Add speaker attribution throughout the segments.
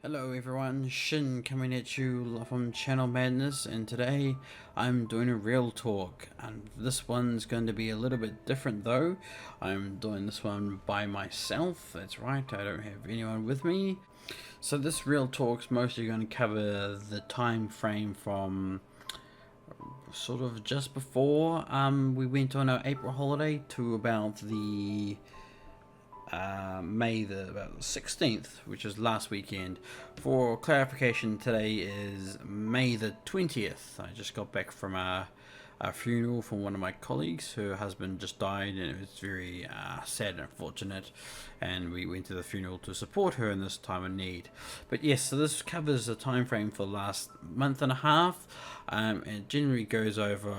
Speaker 1: Hello everyone, Shin coming at you from channel Madness, and today I'm doing a real talk, and this one's going to be a little bit different though. I'm doing this one by myself, that's right, I don't have anyone with me. So this real talk's mostly going to cover the time frame from sort of just before we went on our April holiday to about the May about the 16th, which is last weekend. For clarification, today is May the 20th. I just got back from a funeral from one of my colleagues. Her husband just died, and it was very sad and unfortunate, and we went to the funeral to support her in this time of need. But yes, so this covers the time frame for the last month and a half. It generally goes over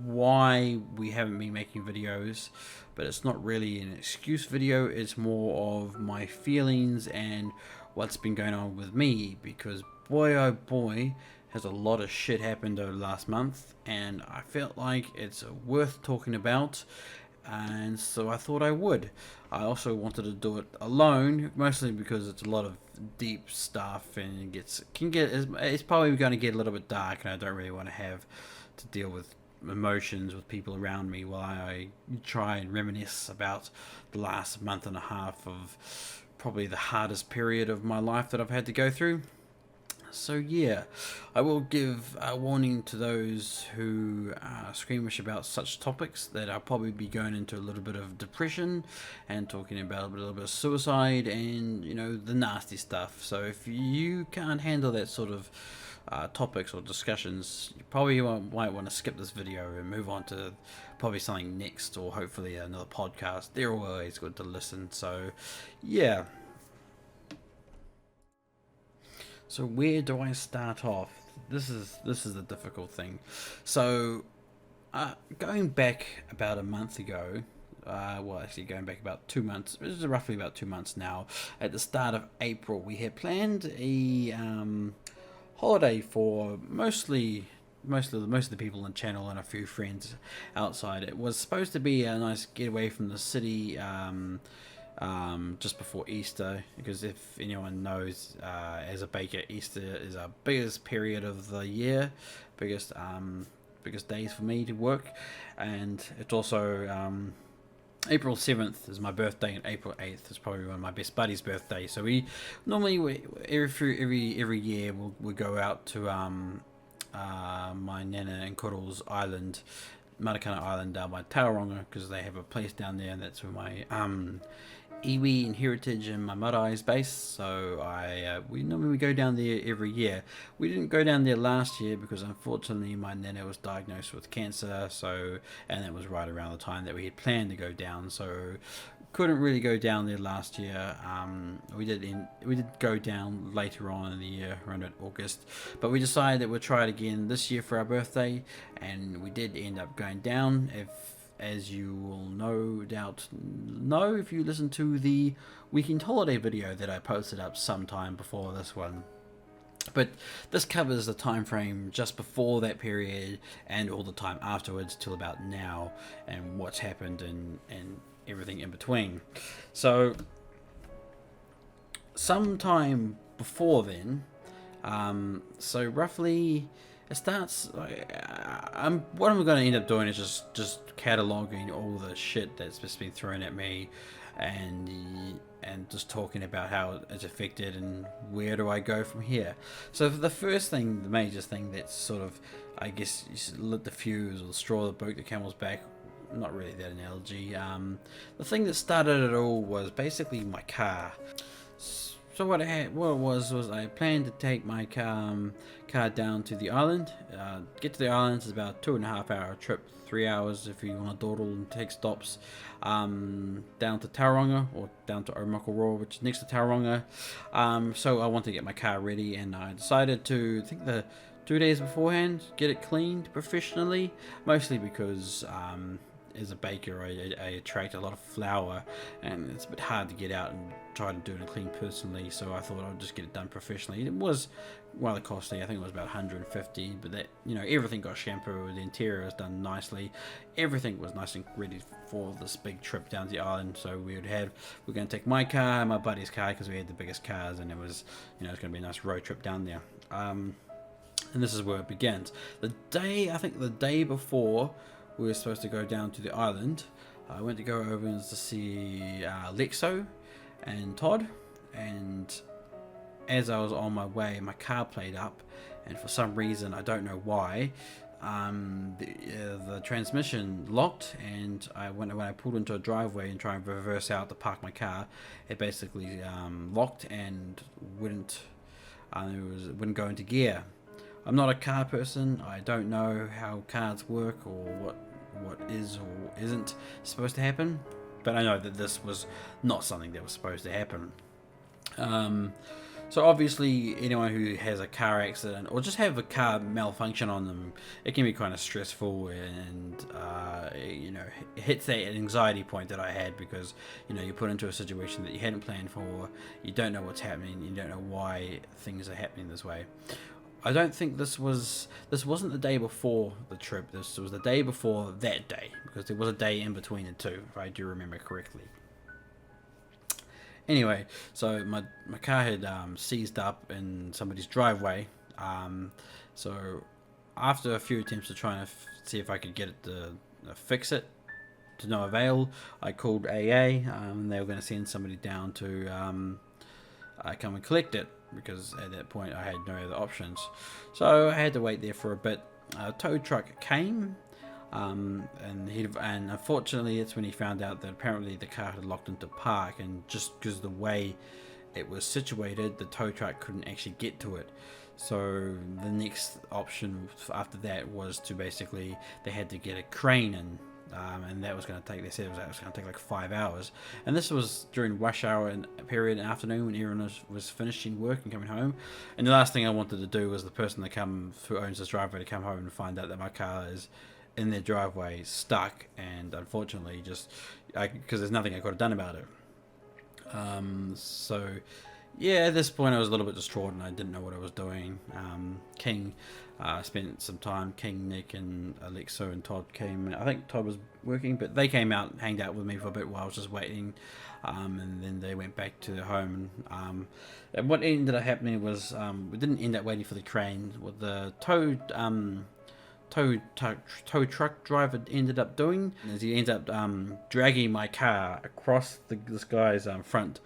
Speaker 1: why we haven't been making videos, but it's not really an excuse video, it's more of my feelings and what's been going on with me, because boy oh boy has a lot of shit happened over the last month, and I felt like it's worth talking about, and so I thought I would. I also wanted to do it alone, mostly because it's a lot of deep stuff, and it's probably going to get a little bit dark, and I don't really want to have to deal with emotions with people around me while I try and reminisce about the last month and a half of probably the hardest period of my life that I've had to go through. So yeah, I will give a warning to those who are squeamish about such topics that I'll probably be going into a little bit of depression and talking about a little bit of suicide and, you know, the nasty stuff. So if you can't handle that sort of topics or discussions, you probably might want to skip this video and move on to probably something next, or hopefully another podcast. They're always good to listen. So yeah. So where do I start off? This is the difficult thing. So going back about a month ago, well, actually going back about 2 months. This is roughly about 2 months now. At the start of April, we had planned a holiday for most of the people on the channel and a few friends outside. It was supposed to be a nice getaway from the city. Just before Easter, because if anyone knows, as a baker, Easter is our biggest period of the year, biggest days for me to work, and it's also April 7th is my birthday, and April 8th is probably one of my best buddies' birthdays. So we normally every year we'll go out to my Nana and Kuddle's island, Matakana Island, down by Tauranga, because they have a place down there, and that's where my iwi and heritage and my marae is based. So we normally go down there every year. We didn't go down there last year because unfortunately my nana was diagnosed with cancer, and that was right around the time that we had planned to go down, so couldn't really go down there last year. We did go down later on in the year, around August, but we decided that we'll try it again this year for our birthday, and we did end up going down. As you will no doubt know if you listen to the weekend holiday video that I posted up sometime before this one. But this covers the time frame just before that period and all the time afterwards till about now, and what's happened and everything in between. So sometime before then, so roughly it starts. What I'm going to end up doing is just cataloging all the shit that's just been thrown at me, and just talking about how it's affected and where do I go from here. So the first thing, the major thing that's sort of, I guess, lit the fuse or the straw that broke the camel's back. Not really that analogy. The thing that started it all was basically my car. So what it was I planned to take my car down to the island. Get to the island is about 2.5 hour trip, 3 hours if you want to dawdle and take stops. Down to Tauranga, or down to Omakoroa, which is next to Tauranga. So I wanted to get my car ready, and I decided to, I think the 2 days beforehand, get it cleaned professionally, mostly because as a baker, I attract a lot of flour, and it's a bit hard to get out and try to do it clean personally. So I thought I'd just get it done professionally. It was rather costly. I think it was about 150, but that, you know, everything got shampoo. The interior was done nicely. Everything was nice and ready for this big trip down to the island. So we're going to take my car and my buddy's car because we had the biggest cars, and it was, you know, it's going to be a nice road trip down there. And this is where it begins. I think the day before we were supposed to go down to the island, I went to go over to see Lexo and Todd, and as I was on my way, my car played up, and for some reason, I don't know why, the transmission locked, and when I pulled into a driveway and tried and reverse out to park my car, it basically locked and wouldn't go into gear. I'm not a car person. I don't know how cars work or what is or isn't supposed to happen, but I know that this was not something that was supposed to happen. So obviously anyone who has a car accident or just have a car malfunction on them, it can be kind of stressful, and you know, it hits that anxiety point that I had, because, you know, you're put into a situation that you hadn't planned for, you don't know what's happening, you don't know why things are happening this way. I don't think this wasn't the day before the trip. This was the day before that day, because there was a day in between the two, if I do remember correctly. Anyway, so my car had seized up in somebody's driveway. So after a few attempts to try and see if I could get it to fix it, to no avail, I called AA. They were going to send somebody down to come and collect it, because at that point I had no other options. So I had to wait there for a bit. A tow truck came, and unfortunately it's when he found out that apparently the car had locked into park, and just because the way it was situated, the tow truck couldn't actually get to it. So the next option after that was to basically, they had to get a crane in. And that was going to take, they said it was going to take like 5 hours, and this was during rush hour and period in the afternoon when everyone was finishing work and coming home. And the last thing I wanted to do was the person who owns this driveway to come home and find out that my car is in their driveway stuck, and unfortunately because there's nothing I could have done about it. So yeah, at this point I was a little bit distraught and I didn't know what I was doing. King spent some time. King, Nick, and Alexo and Todd came. I think Todd was working, but they came out and hanged out with me for a bit while I was just waiting. And then they went back to their home. And what ended up happening was we didn't end up waiting for the crane. What the tow truck driver ended up doing is he ended up dragging my car across this guy's front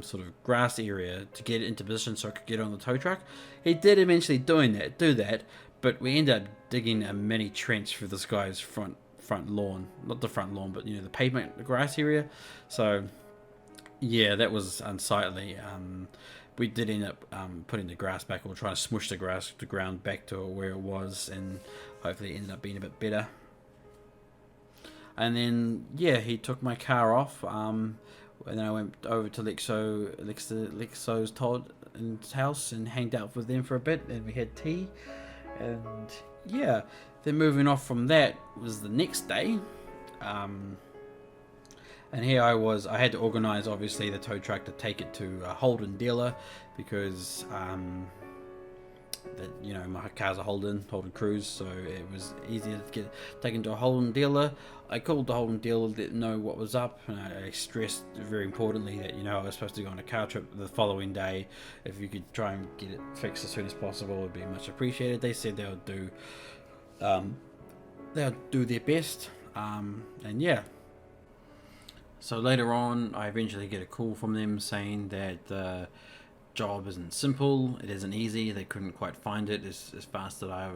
Speaker 1: sort of grass area to get it into position so I could get on the tow truck. He did eventually do that, but we ended up digging a mini trench for this guy's front lawn. Not the front lawn, but, you know, the pavement, the grass area. So yeah, that was unsightly. We did end up putting the grass back, or trying to smush the ground back to where it was, and hopefully it ended up being a bit better. And then yeah, he took my car off. And then I went over to Lexo's Todd's house and hanged out with them for a bit, and we had tea. And yeah, then moving off from that was the next day. And here I had to organise, obviously, the tow truck to take it to a Holden dealer, because you know, my car's a Holden Cruise, so it was easier to get taken to a Holden dealer. I called the Holden dealer, didn't know what was up, and I stressed very importantly that, you know, I was supposed to go on a car trip the following day. If you could try and get it fixed as soon as possible, it would be much appreciated. They said they'll do their best, and yeah. So later on, I eventually get a call from them saying that the job isn't simple, it isn't easy, they couldn't quite find it as fast as I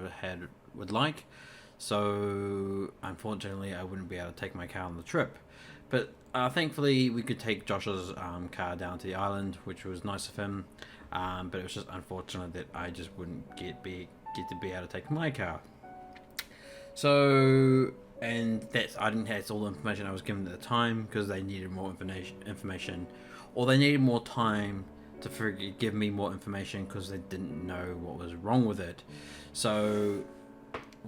Speaker 1: would like. So unfortunately I wouldn't be able to take my car on the trip. But thankfully we could take Josh's car down to the island, which was nice of him. But it was just unfortunate that I just wouldn't get to be able to take my car. So, and that's all the information I was given at the time, because they needed more information, or they needed more time to give me more information because they didn't know what was wrong with it. So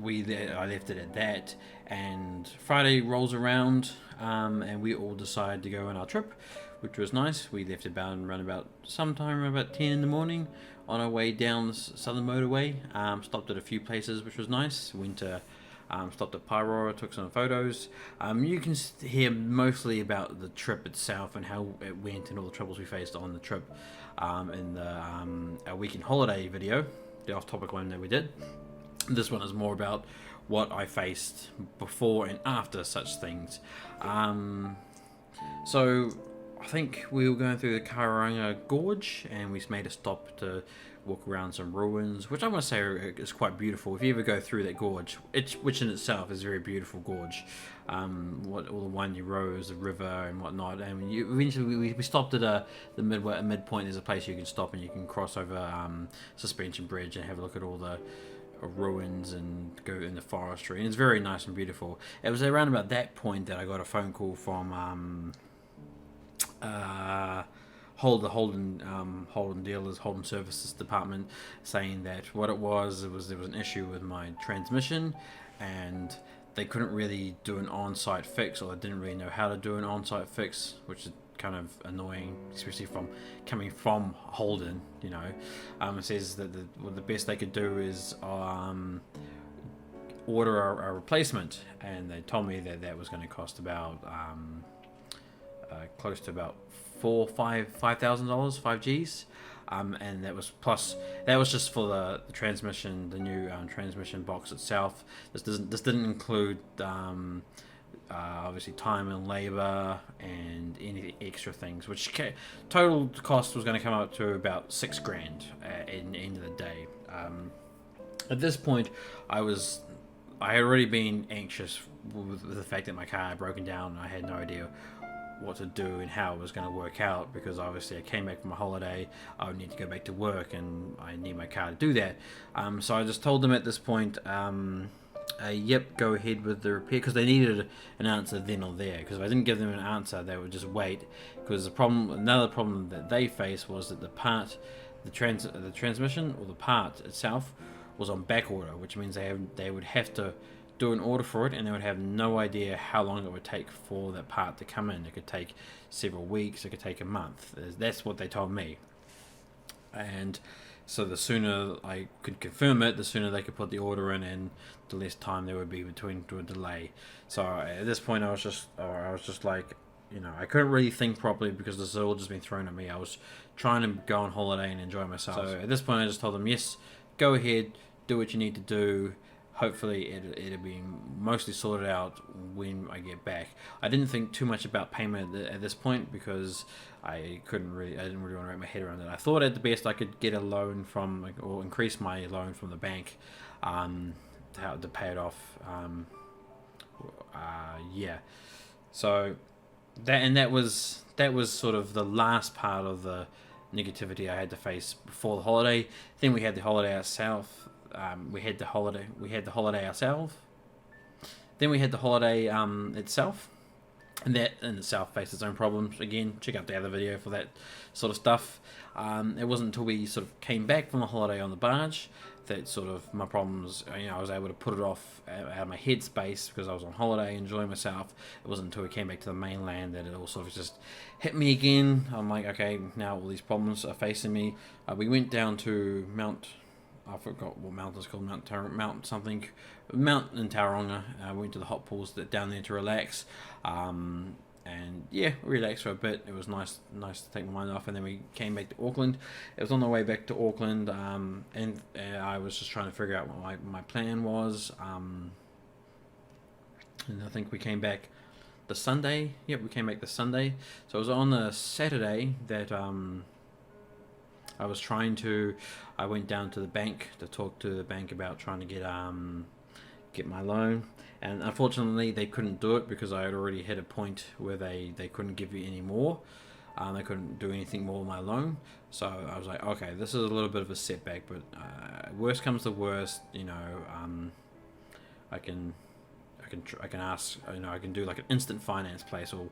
Speaker 1: I left it at that, and Friday rolls around, and we all decide to go on our trip, which was nice. We left around about sometime around about 10 in the morning on our way down the southern motorway. Stopped at a few places, which was nice. Went to stopped at Pyrora, took some photos. You can hear mostly about the trip itself and how it went and all the troubles we faced on the trip in the our weekend holiday video, the off-topic one that we did. This one is more about what I faced before and after such things. So I think we were going through the Karanga Gorge, and we made a stop to walk around some ruins, which I want to say is quite beautiful. If you ever go through that gorge, which in itself is a very beautiful gorge, all the windy roads, the river and whatnot, and eventually we stopped at the midpoint. There's a place you can stop and you can cross over Suspension Bridge and have a look at all the ruins and go in the forestry, and it's very nice and beautiful. It was around about that point that I got a phone call from Holden Dealers, Holden Services Department, saying that what it was there was an issue with my transmission, and they couldn't really do an on-site fix, or they didn't really know how to do an on-site fix, which is kind of annoying, especially coming from Holden. It says that the best they could do is order a replacement, and they told me that was going to cost about close to about $5,000, 5Gs, and that was just for the transmission, the new transmission box itself. This didn't include obviously time and labor and any extra things, which total cost was going to come up to about $6,000 at the end of the day. At this point, I had already been anxious with the fact that my car had broken down, and I had no idea what to do and how it was going to work out, because obviously I came back from a holiday, I would need to go back to work, and I need my car to do that. So I just told them at this point, yep, go ahead with the repair, because they needed an answer then or there, because if I didn't give them an answer, they would just wait, because another problem that they faced was that the transmission, or the part itself, was on back order, which means they would have to do an order for it, and they would have no idea how long it would take for that part to come in. It could take several weeks, it could take a month. That's what they told me. And so the sooner I could confirm it, the sooner they could put the order in, and the less time there would be between to a delay. So at this point I was just like, I couldn't really think properly, because this had all just been thrown at me. I was trying to go on holiday and enjoy myself. So at this point I just told them, yes, go ahead, do what you need to do. Hopefully it'll be mostly sorted out when I get back. I didn't think too much about payment at this point, because I didn't really want to wrap my head around it. I thought at the best I could get a loan or increase my loan from the bank to pay it off. So that was sort of the last part of the negativity I had to face before the holiday. Then we had the holiday ourselves. We had the holiday ourselves. Then we had the holiday itself, and that in itself faced its own problems. Again, check out the other video for that sort of stuff. It wasn't until we sort of came back from the holiday on the barge that sort of my problems, I was able to put it off out of my headspace, because I was on holiday enjoying myself. It wasn't until we came back to the mainland that it all sort of just hit me again. I'm like, okay, now all these problems are facing me. We went down to I forgot what mountain it's called, Mount in Tauranga. Went to the hot pools down there to relax, and yeah, relaxed for a bit. It was nice to take my mind off, and then we came back to Auckland. It was on the way back to Auckland, and I was just trying to figure out what my plan was, and I think we came back the Sunday. Yep, we came back the Sunday. So it was on the Saturday that I went down to the bank to talk to the bank about trying to get my loan, and unfortunately they couldn't do it, because I had already hit a point where they couldn't give you any more. They couldn't do anything more with my loan. So I was like, okay, this is a little bit of a setback, but worst comes to worst, I can ask, I can do like an instant finance place, or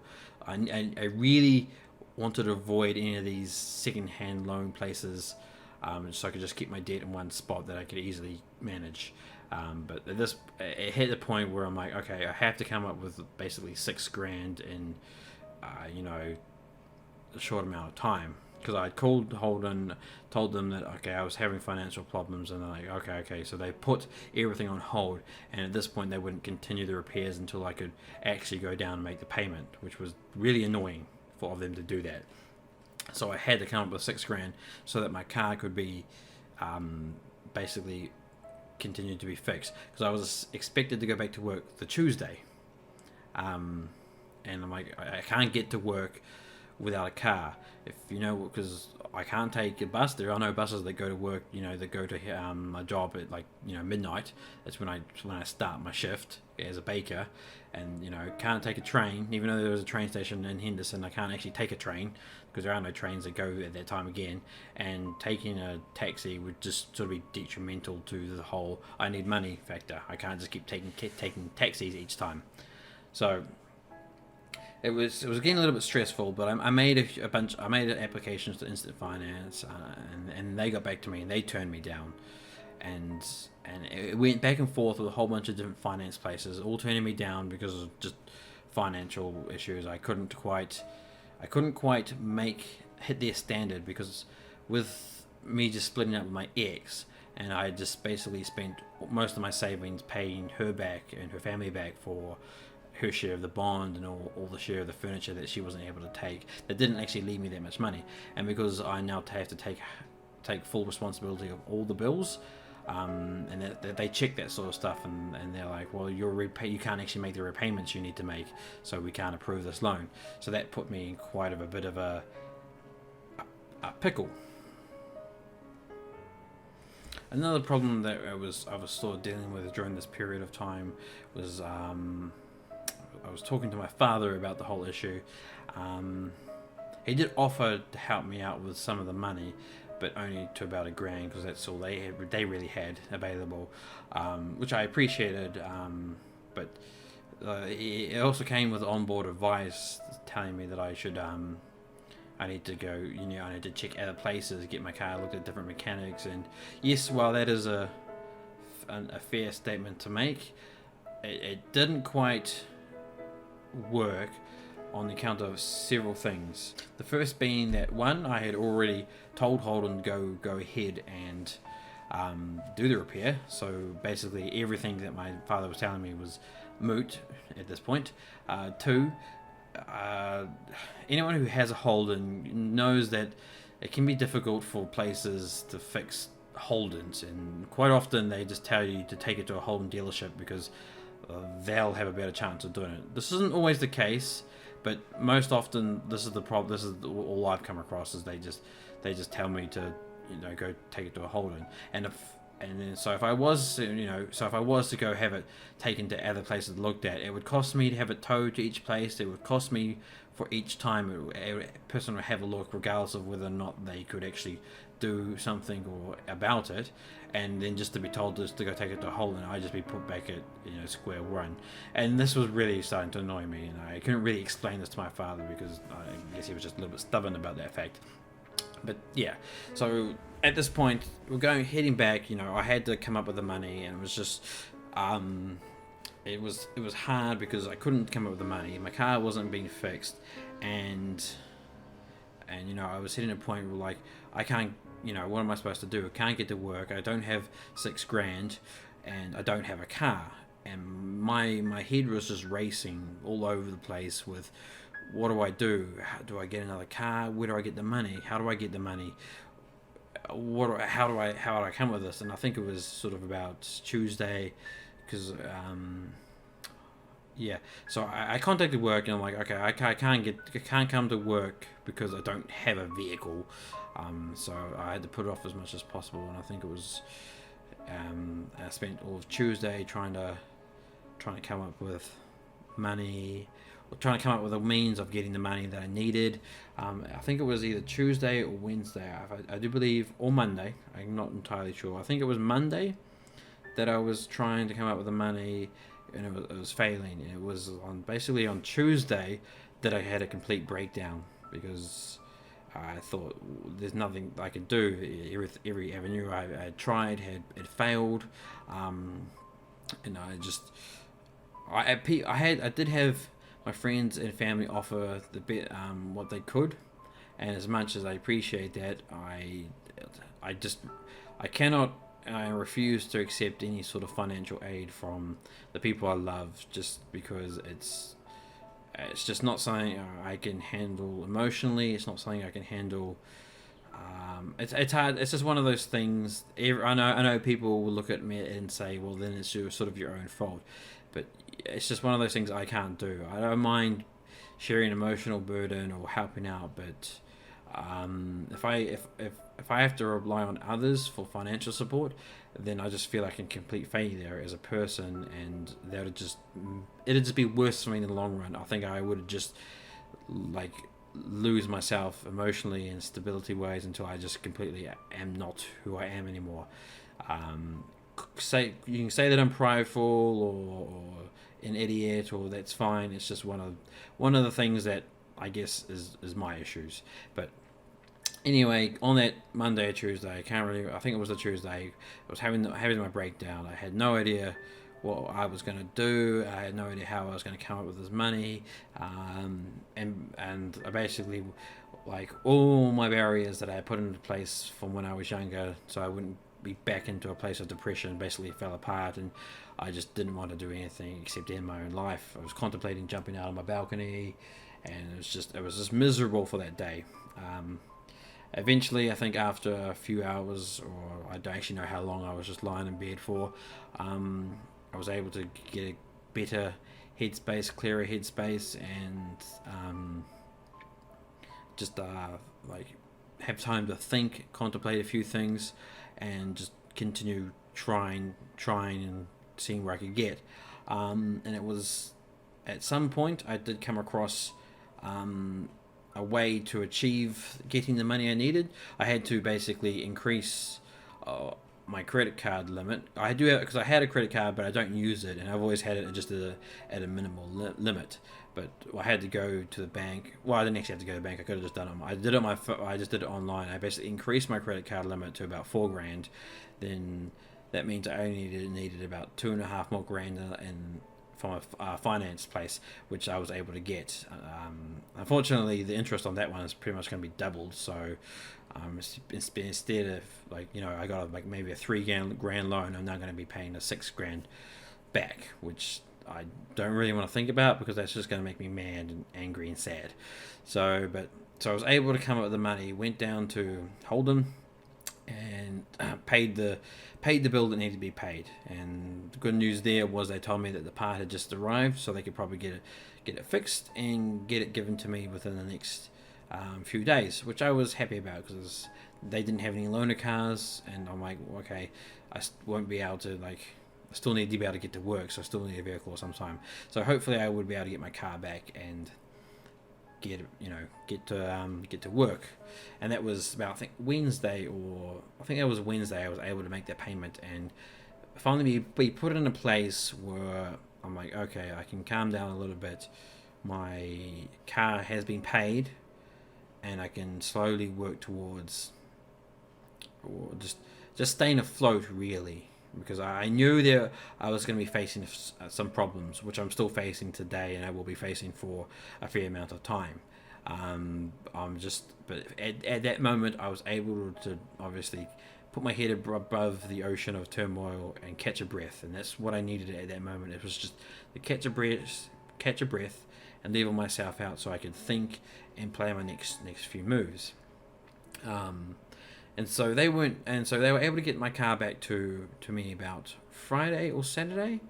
Speaker 1: I really wanted to avoid any of these second-hand loan places, so I could just keep my debt in one spot that I could easily manage. But it hit the point where I'm like, okay, I have to come up with basically $6,000 in, a short amount of time. Because I called Holden, told them that okay, I was having financial problems, and they're like, okay. So they put everything on hold, and at this point they wouldn't continue the repairs until I could actually go down and make the payment, which was really annoying for them to do that. So I had to come up with $6,000 so that my car could be basically continued to be fixed, because I was expected to go back to work the Tuesday, and I'm like, I can't get to work without a car, if you know, because I can't take a bus. There are no buses that go to work, that go to my job at midnight. That's when I start my shift as a baker, and can't take a train. Even though there was a train station in Henderson, I can't actually take a train because there are no trains that go at that time again. And taking a taxi would just sort of be detrimental to the whole I need money factor. I can't just keep taking taxis each time. So it was getting a little bit stressful, but I made I made applications to Instant Finance, and they got back to me and they turned me down, and it went back and forth with a whole bunch of different finance places, all turning me down because of just financial issues. I couldn't quite hit their standard, because with me just splitting up with my ex, and I just basically spent most of my savings paying her back and her family back for her share of the bond and all the share of the furniture that she wasn't able to take, that didn't actually leave me that much money. And because I now have to take full responsibility of all the bills, and that they check that sort of stuff, and they're like, well, you can't actually make the repayments you need to make, so we can't approve this loan. So that put me in quite a bit of a pickle. Another problem that I was sort of dealing with during this period of time was I was talking to my father about the whole issue. He did offer to help me out with some of the money, but only to about $1,000, because that's all they really had available, which I appreciated. But it also came with onboard advice telling me that I should I need to go, I need to check other places, get my car looked at different mechanics. And yes, while that is a fair statement to make, it didn't quite work on account of several things. The first being that, one, I had already told Holden to go ahead and do the repair, so basically everything that my father was telling me was moot at this point. Two, anyone who has a Holden knows that it can be difficult for places to fix Holdens, and quite often they just tell you to take it to a Holden dealership because they'll have a better chance of doing it. This isn't always the case, but most often this is the problem. This is all I've come across, is they just tell me to go take it to a Holden. So if I was to go have it taken to other places looked at, it would cost me to have it towed to each place. It would cost me for each time a person would have a look, regardless of whether or not they could actually do something about it. And then just to be told to go take it to a Holden, I'd just be put back at square one. And this was really starting to annoy me, and I couldn't really explain this to my father because I guess he was just a little bit stubborn about that fact. But yeah, so at this point we're heading back. I had to come up with the money, and it was just it was hard because I couldn't come up with the money. My car wasn't being fixed, and I was hitting a point where I can't, what am I supposed to do? I can't get to work. I don't have $6,000, and I don't have a car, and my head was just racing all over the place with, what do I do? How do I get another car? Where do I get the money? How do I get the money? How do I come with this? And I think it was sort of about Tuesday, because so I contacted work, and I'm like, okay, I can't come to work because I don't have a vehicle. So I had to put it off as much as possible, and I think it was I spent all of Tuesday trying to come up with money, trying to come up with a means of getting the money that I needed. I think it was either Tuesday or Wednesday, I do believe, or Monday. I'm not entirely sure. I think it was Monday that I was trying to come up with the money, and it was failing. It was basically on Tuesday that I had a complete breakdown, because I thought there's nothing I could do. Every avenue I had tried had failed, and I did have my friends and family offer the bit what they could, and as much as I appreciate that, I just I cannot. I refuse to accept any sort of financial aid from the people I love, just because it's just not something I can handle emotionally. It's not something I can handle. It's hard. It's just one of those things. I know people will look at me and say, well, then it's sort of your own fault, but it's just one of those things I can't do. I don't mind sharing emotional burden or helping out, but if I have to rely on others for financial support, then I just feel like a complete failure as a person, and it'd just be worse for me in the long run. I think I would just like lose myself emotionally and stability wise until I just completely am not who I am anymore. Um, you can say that I'm prideful or an idiot, or that's fine. It's just one of the things that I guess is my issues. But anyway, on that Monday or Tuesday, I can't really. I think it was the Tuesday. I was having my breakdown. I had no idea what I was going to do. I had no idea how I was going to come up with this money, and I basically, like, all my barriers that I had put into place from when I was younger, so I wouldn't be back into a place of depression, basically fell apart, and I just didn't want to do anything except end my own life. I was contemplating jumping out on my balcony, and it was just miserable for that day. Eventually, I think after a few hours, or I don't actually know how long I was just lying in bed for, I was able to get a better headspace, clearer headspace, and just like have time to think, contemplate a few things, and just continue trying and seeing where I could get. And it was at some point I did come across a way to achieve getting the money I needed. I had to basically increase my credit card limit. I do have, because I had a credit card, but I don't use it, and I've always had it just at a minimal limit. But I had to go to the bank. Well, I didn't actually have to go to the bank. I could have just done it. I just did it online. I basically increased my credit card limit to about $4,000. Then that means I only needed about 2.5 more grand from a finance place, which I was able to get. Unfortunately, the interest on that one is pretty much going to be doubled. So instead of, like, I got like maybe a $3,000 loan, I'm now going to be paying a $6,000 back, which I don't really want to think about, because that's just going to make me mad and angry and sad. So I was able to come up with the money, went down to Holden, and paid the bill that needed to be paid. And the good news there was they told me that the part had just arrived, so they could probably get it fixed and get it given to me within the next few days, which I was happy about, because they didn't have any loaner cars, and I'm like, okay, I won't be able to, like, I still need to be able to get to work, so I still need a vehicle or some time. So hopefully I would be able to get my car back and get to work. And that was about, I think Wednesday, I was able to make that payment, and finally be put in a place where I'm like, okay, I can calm down a little bit. My car has been paid, and I can slowly work towards, or just staying afloat, really, because I knew that I was going to be facing some problems, which I'm still facing today, and I will be facing for a fair amount of time. But at that moment, I was able to obviously put my head above the ocean of turmoil and catch a breath, and that's what I needed at that moment. It was just to catch a breath, and level myself out so I could think and play my next few moves. And so they were able to get my car back to me about Friday or Saturday.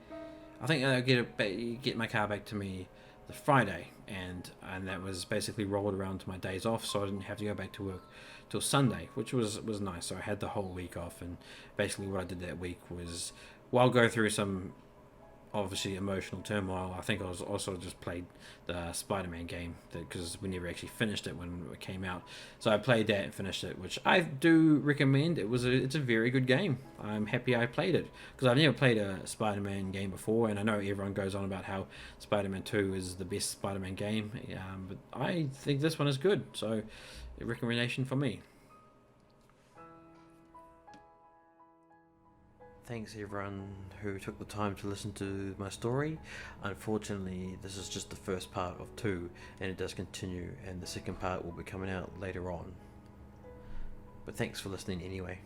Speaker 1: I think they'll get my car back to me the Friday, and that was basically rolled around to my days off, so I didn't have to go back to work till Sunday, which was nice. So I had the whole week off, and basically what I did that week was, while go through some obviously emotional turmoil, I think I was also just played the Spider-Man game, because we never actually finished it when it came out. So I played that and finished it, which I do recommend. It's a very good game. I'm happy I played it, because I've never played a Spider-Man game before, and I know everyone goes on about how Spider-Man 2 is the best Spider-Man game, but I think this one is good. So a recommendation for me. Thanks everyone who took the time to listen to my story. Unfortunately, this is just the first part of 2, and it does continue, and the second part will be coming out later on. But thanks for listening anyway.